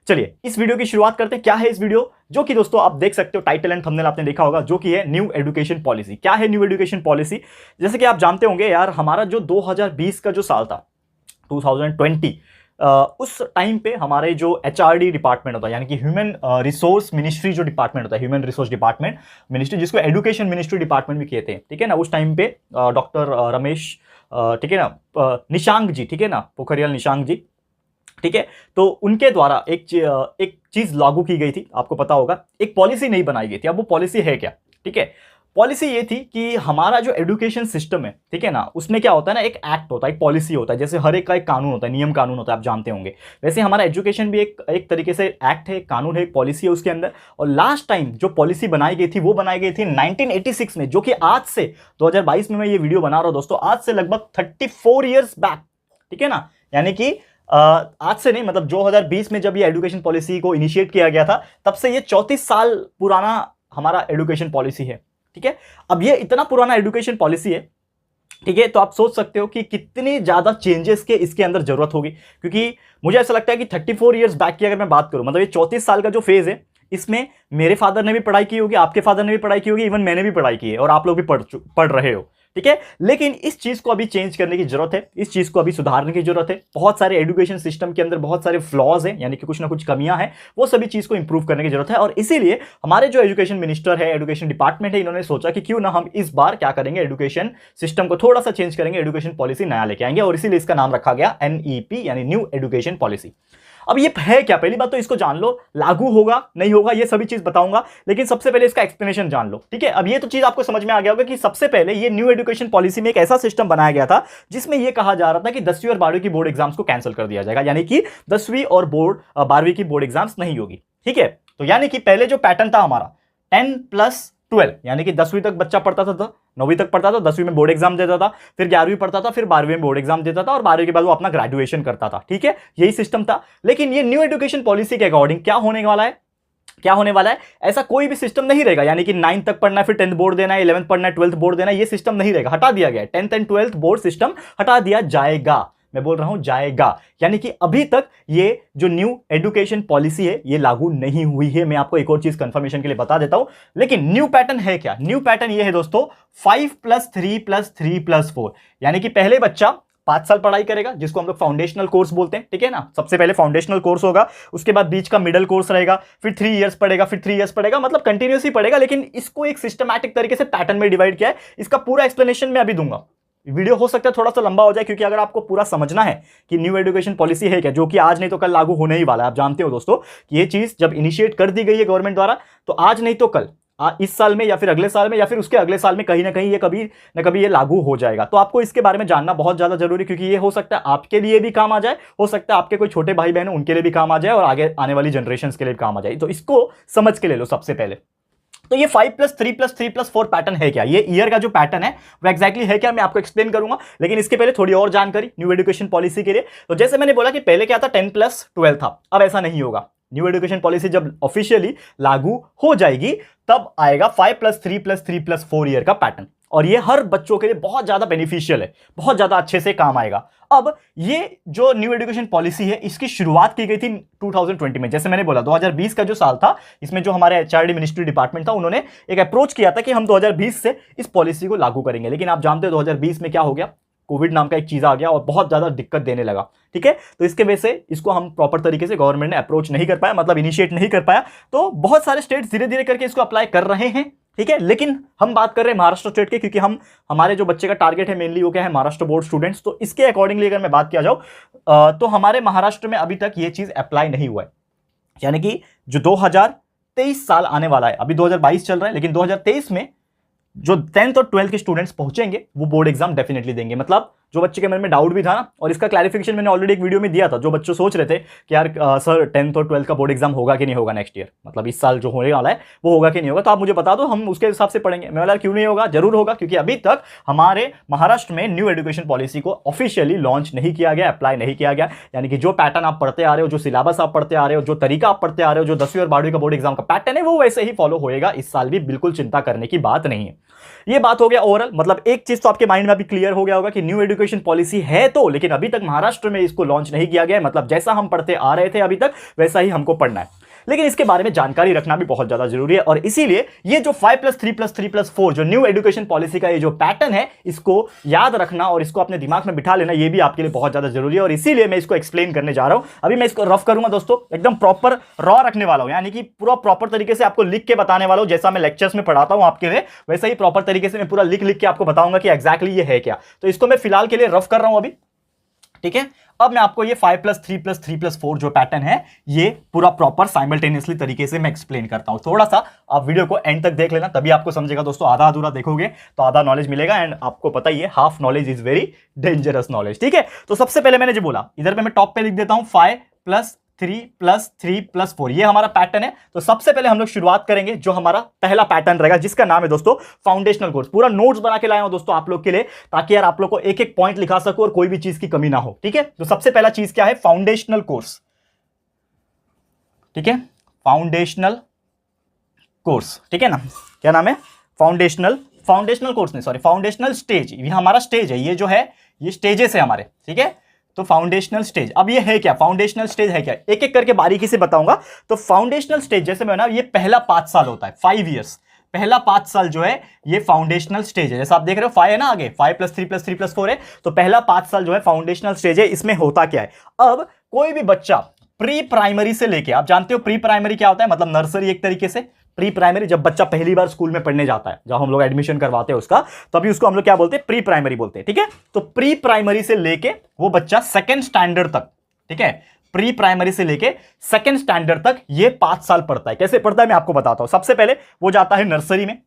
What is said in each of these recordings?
चलिए इस वीडियो की शुरुआत करते हैं। क्या है इस वीडियो, जो कि दोस्तों आप देख सकते हो, टाइटल एंड थंबनेल आपने देखा होगा, जो कि है न्यू एजुकेशन पॉलिसी। क्या है न्यू एजुकेशन पॉलिसी? जैसे कि आप जानते होंगे यार, हमारा जो 2020 का जो साल था, 2020, उस टाइम पे हमारे जो एचआरडी डिपार्टमेंट होता है, यानी कि ह्यूमन रिसोर्स मिनिस्ट्री जो डिपार्टमेंट होता है, ह्यूमन रिसोर्स डिपार्टमेंट मिनिस्ट्री, जिसको एजुकेशन मिनिस्ट्री डिपार्टमेंट भी कहते हैं, ठीक है ना। उस टाइम पे डॉक्टर रमेश, ठीक है ना, निशांक जी, ठीक है ना, पोखरियाल निशांक जी, ठीक है। तो उनके द्वारा एक चीज लागू की गई थी, आपको पता होगा, एक पॉलिसी नहीं बनाई गई थी। अब वो पॉलिसी है क्या? ठीक है, पॉलिसी ये थी कि हमारा जो एजुकेशन सिस्टम है, ठीक है ना, उसमें क्या होता है ना, एक एक्ट होता है, एक पॉलिसी होता है, जैसे हर एक का एक कानून होता है, नियम कानून होता है, आप जानते होंगे। वैसे हमारा एजुकेशन भी एक तरीके से एक्ट है, एक कानून है, एक पॉलिसी है उसके अंदर। और लास्ट टाइम जो पॉलिसी बनाई गई थी वो बनाई गई थी 1986 में, जो कि आज से 2022 में मैं ये वीडियो बना रहा हूं दोस्तों, आज से लगभग 34 ईयर्स बैक, ठीक है ना। यानी कि आज से नहीं, मतलब 2020 में जब ये एजुकेशन पॉलिसी को इनिशिएट किया गया था, तब से ये 34 साल पुराना हमारा एजुकेशन पॉलिसी है, ठीक है। अब ये इतना पुराना एजुकेशन पॉलिसी है, ठीक है, तो आप सोच सकते हो कि कितनी ज्यादा चेंजेस के इसके अंदर जरूरत होगी। क्योंकि मुझे ऐसा लगता है कि 34 ईयर्स बैक की अगर मैं बात करूं, मतलब ये 34 साल का जो फेज है, इसमें मेरे फादर ने भी पढ़ाई की होगी, आपके फादर ने भी पढ़ाई की होगी, इवन मैंने भी पढ़ाई की है, और आप लोग भी पढ़ रहे हो, ठीक है। लेकिन इस चीज को अभी चेंज करने की जरूरत है, इस चीज को अभी सुधारने की जरूरत है। बहुत सारे एजुकेशन सिस्टम के अंदर बहुत सारे फ्लॉज हैं, यानी कि कुछ ना कुछ कमियां हैं, वो सभी चीज को इंप्रूव करने की जरूरत है। और इसीलिए हमारे जो एजुकेशन मिनिस्टर है, एजुकेशन डिपार्टमेंट है, इन्होंने सोचा कि क्यों ना हम इस बार क्या करेंगे, एजुकेशन सिस्टम को थोड़ा सा चेंज करेंगे, एजुकेशन पॉलिसी नया लेके आएंगे, और इसीलिए इसका नाम रखा गया NEP, यानी न्यू एजुकेशन पॉलिसी। अब ये है क्या? पहली बात तो इसको जान लो, लागू होगा नहीं होगा ये सभी चीज बताऊंगा, लेकिन सबसे पहले इसका एक्सप्लेनेशन जान लो, ठीक है। अब ये तो चीज आपको समझ में आ गया होगा कि सबसे पहले ये न्यू एजुकेशन पॉलिसी में एक ऐसा सिस्टम बनाया गया था जिसमें यह कहा जा रहा था कि 10वीं और 12वीं की बोर्ड एग्जाम्स को कैंसिल कर दिया जाएगा, यानी कि 10वीं और 12वीं की बोर्ड एग्जाम्स नहीं होगी, ठीक है। तो यानी कि पहले जो पैटर्न था हमारा 10+12, यानी कि 10वीं तक बच्चा पढ़ता था, 9वीं तक पढ़ता था, 10वीं में बोर्ड एग्जाम देता था, फिर 11वीं पढ़ता था, फिर 12वीं में बोर्ड एग्जाम देता था, और 12वीं के बाद वो अपना ग्रेजुएशन करता था, ठीक है। यही सिस्टम था। लेकिन ये न्यू एजुकेशन पॉलिसी के अकॉर्डिंग क्या होने वाला है, क्या होने वाला है, ऐसा कोई भी सिस्टम नहीं रहेगा, यानी कि 9th तक पढ़ना है, फिर 10th बोर्ड देना है, 11th पढ़ना है, 12th बोर्ड देना है, ये सिस्टम नहीं रहेगा, हटा दिया गया है। 10th and 12th board system हटा दिया जाएगा, मैं बोल रहा हूं जाएगा। यानी कि अभी तक ये जो न्यू एजुकेशन पॉलिसी है ये लागू नहीं हुई है। मैं आपको एक और चीज कंफर्मेशन के लिए बता देता हूं। लेकिन न्यू पैटर्न है क्या? न्यू पैटर्न ये है दोस्तों 5+3+3+4, यानी कि पहले बच्चा 5 साल पढ़ाई करेगा, जिसको हम लोग फाउंडेशनल कोर्स बोलते हैं, ठीक है ना। सबसे पहले फाउंडेशनल कोर्स होगा, उसके बाद बीच का मिडिल कोर्स रहेगा, फिर 3 इयर्स पढ़ेगा, फिर 3 इयर्स पढ़ेगा, मतलब कंटिन्यूसली पढ़ेगा। लेकिन इसको एक सिस्टमैटिक तरीके से पैटर्न में डिवाइड किया है। इसका पूरा एक्सप्लेनेशन मैं अभी दूंगा। वीडियो हो सकता है थोड़ा सा लंबा हो जाए, क्योंकि अगर आपको पूरा समझना है कि न्यू एजुकेशन पॉलिसी है क्या, जो कि आज नहीं तो कल लागू होने ही वाला है। आप जानते हो दोस्तों कि ये चीज जब इनिशिएट कर दी गई है गवर्नमेंट द्वारा, तो आज नहीं तो कल, इस साल में या फिर अगले साल में या फिर उसके अगले साल में कहीं ना कहीं ये कभी ना कभी ये लागू हो जाएगा। तो आपको इसके बारे में जानना बहुत ज्यादा जरूरी, क्योंकि ये हो सकता है आपके लिए भी काम आ जाए, हो सकता है आपके कोई छोटे भाई बहन उनके लिए भी काम आ जाए, और आगे आने वाली जनरेशन के लिए भी काम आ जाए। तो इसको समझ के ले लो सबसे पहले। तो ये 5+3+3+4 पैटर्न है क्या, ये ईयर का जो पैटर्न है वो एक्जैक्टली है क्या, मैं आपको एक्सप्लेन करूंगा। लेकिन इसके पहले थोड़ी और जानकारी न्यू एजुकेशन पॉलिसी के लिए। तो जैसे मैंने बोला कि पहले क्या था, 10+12 था, अब ऐसा नहीं होगा। न्यू एजुकेशन पॉलिसी जब ऑफिशियली लागू हो जाएगी तब आएगा 5+3+3+4 ईयर का पैटर्न, और ये हर बच्चों के लिए बहुत ज्यादा बेनिफिशियल है, बहुत ज्यादा अच्छे से काम आएगा। अब ये जो न्यू एजुकेशन पॉलिसी है इसकी शुरुआत की गई थी 2020 में। जैसे मैंने बोला 2020 का जो साल था, इसमें जो हमारे एचआरडी मिनिस्ट्री डिपार्टमेंट था, उन्होंने एक अप्रोच किया था कि हम 2020 से इस पॉलिसी को लागू करेंगे। लेकिन आप जानते हो 2020 में क्या हो गया, कोविड नाम का एक चीज आ गया और बहुत ज्यादा दिक्कत देने लगा, ठीक है। तो इसके वजह से इसको हम प्रॉपर तरीके से गवर्नमेंट ने अप्रोच नहीं कर पाया, मतलब इनिशिएट नहीं कर पाया। तो बहुत सारे स्टेट्स धीरे धीरे करके इसको अप्लाई कर रहे हैं, ठीक है। लेकिन हम बात कर रहे हैं महाराष्ट्र स्टेट के, क्योंकि हमारे जो बच्चे का टारगेट है मेनली वो क्या है, महाराष्ट्र बोर्ड स्टूडेंट्स। तो इसके अकॉर्डिंगली अगर मैं बात किया जाऊं तो हमारे महाराष्ट्र में अभी तक ये चीज अप्लाई नहीं हुआ है। यानी कि जो 2023 साल आने वाला है, अभी 2022 चल रहा है, लेकिन 2023 में जो 10th और 12th के स्टूडेंट्स पहुंचेंगे वो बोर्ड एग्जाम डेफिनेटली देंगे। मतलब जो बच्चे के मन में डाउट भी था ना, और इसका क्लैरिफिकेशन मैंने ऑलरेडी एक वीडियो में दिया था, जो बच्चे सोच रहे थे कि यार सर 10th और 12th का बोर्ड एग्जाम होगा कि नहीं होगा नेक्स्ट ईयर, मतलब इस साल जो होने वाला है वो होगा कि नहीं होगा, तो आप मुझे बता दो, हम उसके हिसाब से पढ़ेंगे। मैं बोला क्यों नहीं होगा, जरूर होगा, क्योंकि अभी तक हमारे महाराष्ट्र में न्यू एजुकेशन पॉलिसी को ऑफिशियली लॉन्च नहीं किया गया, अप्लाई नहीं किया गया। यानी कि जो पैटर्न आप पढ़ते आ रहे हो, जो सिलेबस आप पढ़ते आ रहे हो, जो तरीका आप पढ़ते आ रहे हो, जो 10वीं और 12वीं का बोर्ड एग्जाम का पैटर्न है वो वैसे ही फॉलो होएगा इस साल भी, बिल्कुल चिंता करने की बात नहीं है। ये बात हो गया ओवरऑल, मतलब एक चीज तो आपके माइंड में अभी क्लियर हो गया होगा कि न्यू एजुकेशन एजुकेशन पॉलिसी है तो, लेकिन अभी तक महाराष्ट्र में इसको लॉन्च नहीं किया गया है। मतलब जैसा हम पढ़ते आ रहे थे अभी तक वैसा ही हमको पढ़ना है, लेकिन इसके बारे में जानकारी रखना भी बहुत ज्यादा जरूरी है। और इसीलिए ये जो 5+3+3+4 जो न्यू एजुकेशन पॉलिसी का ये जो पैटर्न है, इसको याद रखना और इसको अपने दिमाग में बिठा लेना, ये भी आपके लिए बहुत ज्यादा जरूरी है। और इसीलिए मैं इसको एक्सप्लेन करने जा रहा हूं। अभी मैं इसको रफ करूंगा दोस्तों, एकदम प्रॉपर रॉ रखने वाला हूं, यानी कि पूरा प्रॉपर तरीके से आपको लिख के बताने वाला हूं। जैसा मैं लेक्चर्स में पढ़ाता हूं आपके लिए, वैसे ही प्रॉपर तरीके से मैं पूरा लिख लिख के आपको बताऊंगा कि एग्जैक्टली ये है क्या। तो इसको मैं फिलहाल के लिए रफ कर रहा हूं अभी, ठीक है। अब मैं आपको ये 5+3+3+4 जो पैटर्न है, ये पूरा प्रॉपर साइमल्टेनियसली तरीके से मैं एक्सप्लेन करता हूं। थोड़ा सा आप वीडियो को एंड तक देख लेना, तभी आपको समझेगा दोस्तों। आधा अधूरा देखोगे तो आधा नॉलेज मिलेगा, एंड आपको पता ही है half knowledge is very dangerous knowledge, ठीक है। तो सबसे पहले मैंने जो बोला, इधर पे मैं टॉप पे लिख देता हूं 5+3+3+4, ये हमारा पैटर्न है। तो सबसे पहले हम लोग शुरुआत करेंगे, जो हमारा पहला पैटर्न रहेगा, जिसका नाम है दोस्तों फाउंडेशनल कोर्स। पूरा नोट्स बना के लाया हूं दोस्तों आप लोग के लिए, ताकि यार आप लोग को एक एक पॉइंट लिखा सकूं और कोई भी चीज की कमी ना हो, ठीक है। तो सबसे पहला चीज क्या है, फाउंडेशनल कोर्स, ठीक है। फाउंडेशनल कोर्स, ठीक है ना, क्या नाम है, फाउंडेशनल कोर्स नहीं, सॉरी, फाउंडेशनल स्टेज। ये हमारा स्टेज है, ये जो है ये स्टेजेस है हमारे, ठीक है। तो फाउंडेशनल स्टेज, अब ये है क्या, फाउंडेशनल स्टेज है क्या, एक एक करके बारीकी से बताऊंगा। तो फाउंडेशनल स्टेज जैसे मैं ना, ये पहला 5 साल होता है, 5 इयर्स, पहला 5 साल जो है ये फाउंडेशनल स्टेज है। जैसा आप देख रहे हो 5 है ना, आगे 5+3+3+4 है, तो पहला 5 साल जो है फाउंडेशनल स्टेज है। इसमें होता क्या है, अब कोई भी बच्चा प्री प्राइमरी से लेके, आप जानते हो प्री प्राइमरी क्या होता है, मतलब नर्सरी एक तरीके से। प्री प्राइमरी जब बच्चा पहली बार स्कूल में पढ़ने जाता है, जब हम लोग एडमिशन करवाते हैं उसका, तभी उसको हम लोग क्या बोलते हैं, प्री प्राइमरी बोलते हैं, ठीक है। तो प्री प्राइमरी से लेके वो बच्चा सेकंड स्टैंडर्ड तक, ठीक है, प्री प्राइमरी से लेके सेकंड स्टैंडर्ड तक ये 5 साल पढ़ता है। कैसे पढ़ता है मैं आपको बताता हूं। सबसे पहले वो जाता है नर्सरी में,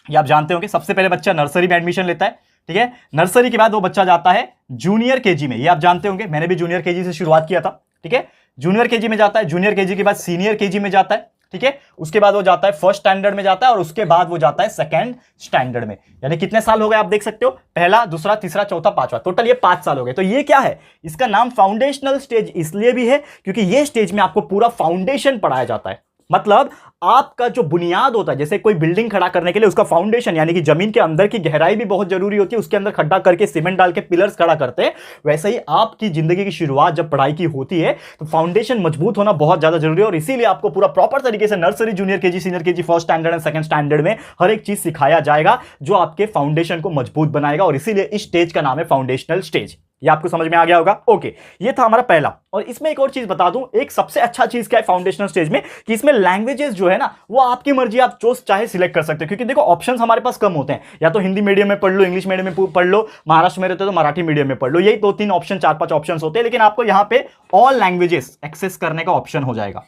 ये आप जानते होंगे, सबसे पहले बच्चा नर्सरी में एडमिशन लेता है, ठीक है। नर्सरी के बाद वो बच्चा जाता है जूनियर केजी में, ये आप जानते होंगे, मैंने भी जूनियर केजी से शुरुआत किया था, ठीक है। जूनियर केजी में जाता है, जूनियर केजी के बाद सीनियर केजी में जाता है, ठीक है। उसके बाद वो जाता है फर्स्ट स्टैंडर्ड में जाता है, और उसके बाद वो जाता है सेकंड स्टैंडर्ड में। यानी कितने साल हो गए आप देख सकते हो, पहला, दूसरा, तीसरा, चौथा, पांचवा, टोटल ये 5 साल हो गए। तो ये क्या है, इसका नाम फाउंडेशनल स्टेज इसलिए भी है क्योंकि ये स्टेज में आपको पूरा फाउंडेशन पढ़ाया जाता है। मतलब आपका जो बुनियाद होता है, जैसे कोई बिल्डिंग खड़ा करने के लिए उसका फाउंडेशन, यानी कि जमीन के अंदर की गहराई भी बहुत जरूरी होती है, उसके अंदर खड्डा करके सीमेंट डाल के पिलर्स खड़ा करते हैं। वैसे ही आपकी जिंदगी की शुरुआत जब पढ़ाई की होती है, तो फाउंडेशन मजबूत होना बहुत ज्यादा जरूरी है। और इसीलिए आपको पूरा प्रॉपर तरीके से nursery, junior KG, senior KG, first standard and second standard में हर एक चीज सिखाया जाएगा, जो आपके फाउंडेशन को मजबूत बनाएगा। और इसीलिए इस स्टेज का नाम है फाउंडेशनल स्टेज। ये आपको समझ में आ गया होगा, ओके। ये था हमारा पहला। और इसमें एक और चीज बता दूं, एक सबसे अच्छा चीज क्या है फाउंडेशनल स्टेज में, कि इसमें लैंग्वेजेस जो है ना, वो आपकी मर्जी, आप जो चाहे सिलेक्ट कर सकते हो। क्योंकि देखो ऑप्शंस हमारे पास कम होते हैं, या तो हिंदी मीडियम में पढ़ लो, इंग्लिश मीडियम में पढ़ लो, महाराष्ट्र में रहते हो तो मराठी मीडियम में पढ़ लो, यही 2-3 ऑप्शन, 4-5 ऑप्शन होते हैं। लेकिन आपको यहाँ पे ऑल लैंग्वेजेस एक्सेस करने का ऑप्शन हो जाएगा।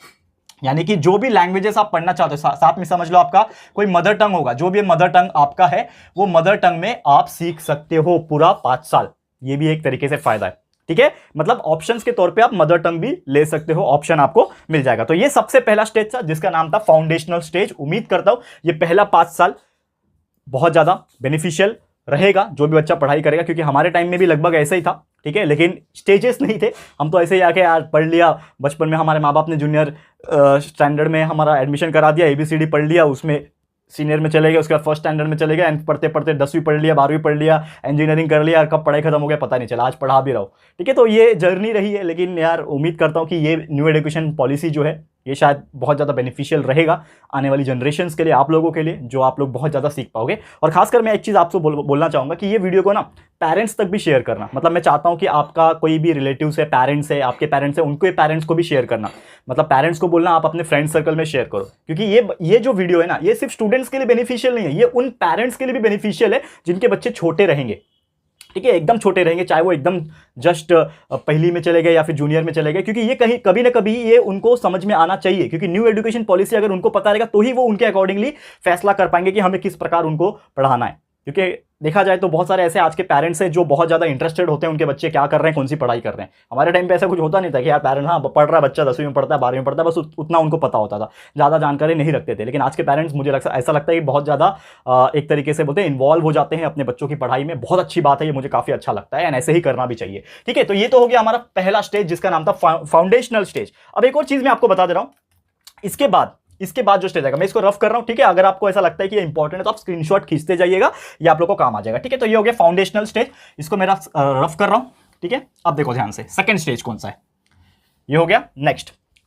यानी कि जो भी लैंग्वेजेस आप पढ़ना चाहते हो, साथ में समझ लो आपका कोई मदर टंग होगा, जो भी मदर टंग आपका है, वो मदर टंग में आप सीख सकते हो पूरा 5 साल। ये भी एक तरीके से फायदा है, ठीक है। मतलब ऑप्शंस के तौर पे आप मदर टंग भी ले सकते हो, ऑप्शन आपको मिल जाएगा। तो ये सबसे पहला स्टेज था, जिसका नाम था फाउंडेशनल स्टेज। उम्मीद करता हूं ये पहला 5 साल बहुत ज्यादा बेनिफिशियल रहेगा जो भी बच्चा पढ़ाई करेगा, क्योंकि हमारे टाइम में भी लगभग ऐसा ही था, ठीक है। लेकिन स्टेजेस नहीं थे, हम तो ऐसे ही आके यार पढ़ लिया, बचपन में हमारे माँ बाप ने जूनियर स्टैंडर्ड में हमारा एडमिशन करा दिया, ABCD पढ़ लिया, उसमें सीनियर में चले गए, उसके बाद फर्स्ट स्टैंडर्ड में चले गए, एंड पढ़ते पढ़ते 10वीं पढ़ लिया, 12वीं पढ़ लिया, इंजीनियरिंग कर लिया, कब पढ़ाई खत्म हो गया पता नहीं चला, आज पढ़ा भी रहा हूँ, ठीक है। तो ये जर्नी रही है। लेकिन यार उम्मीद करता हूँ कि ये न्यू एजुकेशन पॉलिसी जो है, ये शायद बहुत ज़्यादा बेनिफिशियल रहेगा आने वाली जनरेशंस के लिए, आप लोगों के लिए, जो आप लोग बहुत ज़्यादा सीख पाओगे। और खासकर मैं एक चीज़ आपसे बोलना चाहूँगा कि ये वीडियो को ना पेरेंट्स तक भी शेयर करना। मतलब मैं चाहता हूँ कि आपका कोई भी रिलेटिव्स है, पेरेंट्स है, आपके पेरेंट्स है, उनके पेरेंट्स को भी शेयर करना। मतलब पेरेंट्स को बोलना आप अपने फ्रेंड सर्कल में शेयर करो, क्योंकि ये जो वीडियो है ना, ये सिर्फ स्टूडेंट्स के लिए बेनिफिशियल नहीं है, ये उन पेरेंट्स के लिए भी बेनिफिशियल है जिनके बच्चे छोटे रहेंगे, ठीक है, एकदम छोटे रहेंगे, चाहे वो एकदम जस्ट पहली में चले गए या फिर जूनियर में चले गए, क्योंकि ये कहीं कभी ना कभी ये उनको समझ में आना चाहिए। क्योंकि न्यू एजुकेशन पॉलिसी अगर उनको पता रहेगा तो ही वो उनके अकॉर्डिंगली फैसला कर पाएंगे कि हमें किस प्रकार उनको पढ़ाना है। क्योंकि देखा जाए तो बहुत सारे ऐसे आज के पेरेंट्स हैं जो बहुत ज़्यादा इंटरेस्टेड होते हैं उनके बच्चे क्या कर रहे हैं, कौन सी पढ़ाई कर रहे हैं। हमारे टाइम पे ऐसा कुछ होता नहीं था कि यार पेरेंट्स हाँ पढ़ रहा है बच्चा, 10वीं में पढ़ता है, 12वीं में पढ़ता है, बस उतना उनको पता होता था, ज़्यादा जानकारी नहीं रखते थे। लेकिन आज के पेरेंट्स मुझे ऐसा लगता है कि बहुत ज़्यादा एक तरीके से बोलते हैं इन्वॉल्व हो जाते हैं अपने बच्चों की पढ़ाई में। बहुत अच्छी बात है, ये मुझे काफ़ी अच्छा लगता है, एंड ऐसे ही करना भी चाहिए, ठीक है। तो ये तो हो गया हमारा पहला स्टेज जिसका नाम था फाउंडेशनल स्टेज। अब एक और चीज़ मैं आपको बता दे रहा हूँ, इसके बाद इसके बाद जो स्टेज आएगा, मैं इसको रफ कर रहा हूं, ठीक है। अगर आपको ऐसा लगता है कि ये इंपॉर्टेंट है तो आप स्क्रीनशॉट खींचते जाइएगा, ये आप लोग को काम आ जाएगा, ठीक है। तो ये हो गया फाउंडेशनल स्टेज, इसको मैं रफ कर रहा हूं, ठीक है। अब देखो ध्यान से, सेकंड स्टेज कौन सा है, ये हो गया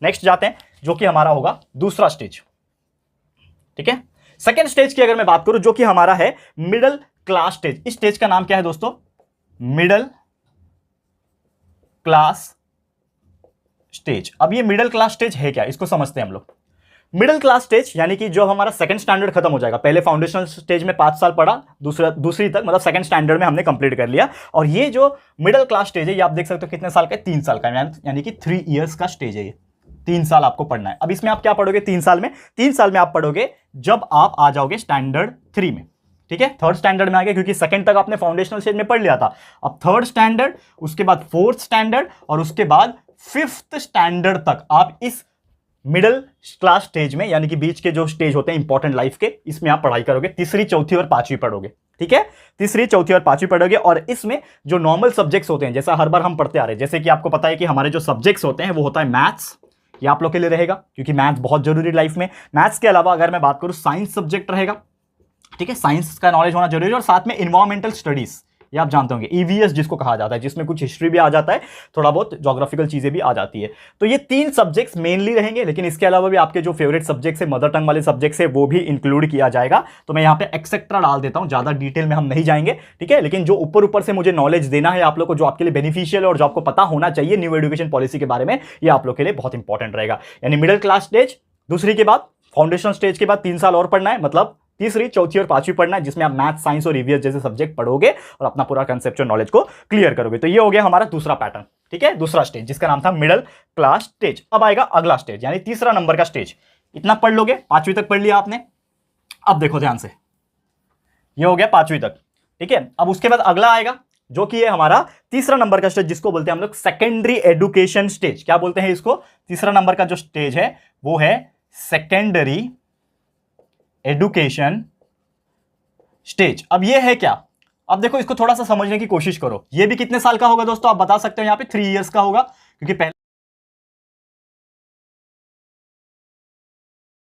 नेक्स्ट जाते हैं, जो कि हमारा होगा दूसरा स्टेज, ठीक है। सेकंड स्टेज की अगर मैं बात करूं, जो कि हमारा है मिडिल क्लास स्टेज। इस स्टेज का नाम क्या है दोस्तों, मिडिल क्लास स्टेज। अब ये मिडिल क्लास स्टेज है क्या, इसको समझते हैं हम लोग। मिडिल क्लास स्टेज यानी कि जो हमारा सेकंड स्टैंडर्ड खत्म हो जाएगा, पहले फाउंडेशनल स्टेज में 5 साल पढ़ा, दूसरी तक मतलब सेकंड स्टैंडर्ड में हमने कंप्लीट कर लिया, और ये जो मिडिल क्लास स्टेज है ये आप देख सकते हो कितने साल का है, 3 साल का, यानी कि 3 इयर्स का स्टेज है ये, 3 साल आपको पढ़ना है। अब इसमें आप क्या पढ़ोगे 3 साल में, 3 साल में आप पढ़ोगे जब आप आ जाओगे स्टैंडर्ड 3 में, ठीक है। थर्ड स्टैंडर्ड में आ गए, क्योंकि सेकंड तक आपने फाउंडेशनल स्टेज में पढ़ लिया था। अब थर्ड स्टैंडर्ड, उसके बाद फोर्थ स्टैंडर्ड, और उसके बाद फिफ्थ स्टैंडर्ड तक आप इस मिडिल क्लास स्टेज में, यानी कि बीच के जो स्टेज होते हैं इंपॉर्टेंट लाइफ के, इसमें आप पढ़ाई करोगे, तीसरी चौथी और पांचवी पढ़ोगे, ठीक है। तीसरी चौथी और पांचवी पढ़ोगे, और इसमें जो नॉर्मल सब्जेक्ट्स होते हैं, जैसा हर बार हम पढ़ते आ रहे हैं, जैसे कि आपको पता है कि हमारे जो सब्जेक्ट्स होते हैं वो होता है मैथ्स, ये आप लोग के लिए रहेगा क्योंकि मैथ्स बहुत जरूरी लाइफ में। मैथ्स के अलावा अगर मैं बात करूं, साइंस सब्जेक्ट रहेगा, ठीक है, साइंस का नॉलेज होना जरूरी है, और साथ में इन्वायरमेंटल स्टडीज, ये आप जानते होंगे, ईवीएस जिसको कहा जाता है, जिसमें कुछ हिस्ट्री भी आ जाता है, थोड़ा बहुत ज्योग्राफिकल चीजें भी आ जाती है। तो ये 3 सब्जेक्ट्स मेनली रहेंगे, लेकिन इसके अलावा भी आपके जो फेवरेट सब्जेक्ट्स है, मदर टंग वाले सब्जेक्ट्स है, वो भी इंक्लूड किया जाएगा। तो मैं यहाँ पे एक्सेट्रा डाल देता हूं, ज्यादा डिटेल में हम नहीं जाएंगे, ठीक है। लेकिन जो ऊपर से मुझे नॉलेज देना है आप लोग को, जो आपके लिए बेनिफिशियल और जो आपको पता होना चाहिए न्यू एजुकेशन पॉलिसी के बारे में, ये आप लोग के लिए बहुत इंपॉर्टेंट रहेगा। यानी मिडिल क्लास स्टेज, दूसरी के बाद फाउंडेशनल स्टेज के बाद 3 साल और पढ़ना है, मतलब तीसरी चौथी और पांचवी पढ़ना है, जिसमें आप मैथ, साइंस और ईवीएस जैसे सब्जेक्ट पढ़ोगे और अपना पूरा कंसेप्चुअल नॉलेज को क्लियर करोगे। तो ये हो गया हमारा दूसरा पैटर्न, ठीक है, दूसरा स्टेज, जिसका नाम था मिडिल क्लास स्टेज। अब आएगा अगला स्टेज, यानी तीसरा नंबर का स्टेज। इतना पढ़ लोगे, 5वीं तक पढ़ लिया आपने। अब देखो ध्यान से, ये हो गया 5वीं तक, ठीक है। अब उसके बाद अगला आएगा, जो कि है हमारा तीसरा नंबर का स्टेज, जिसको बोलते हैं हम लोग सेकेंडरी एजुकेशन स्टेज। क्या बोलते हैं इसको, तीसरा नंबर का जो स्टेज है वो है सेकेंडरी एजुकेशन स्टेज। अब ये है क्या, अब देखो इसको थोड़ा सा समझने की कोशिश करो। ये भी कितने साल का होगा दोस्तों, आप बता सकते हो, यहां पे 3 इयर्स का होगा, क्योंकि पहले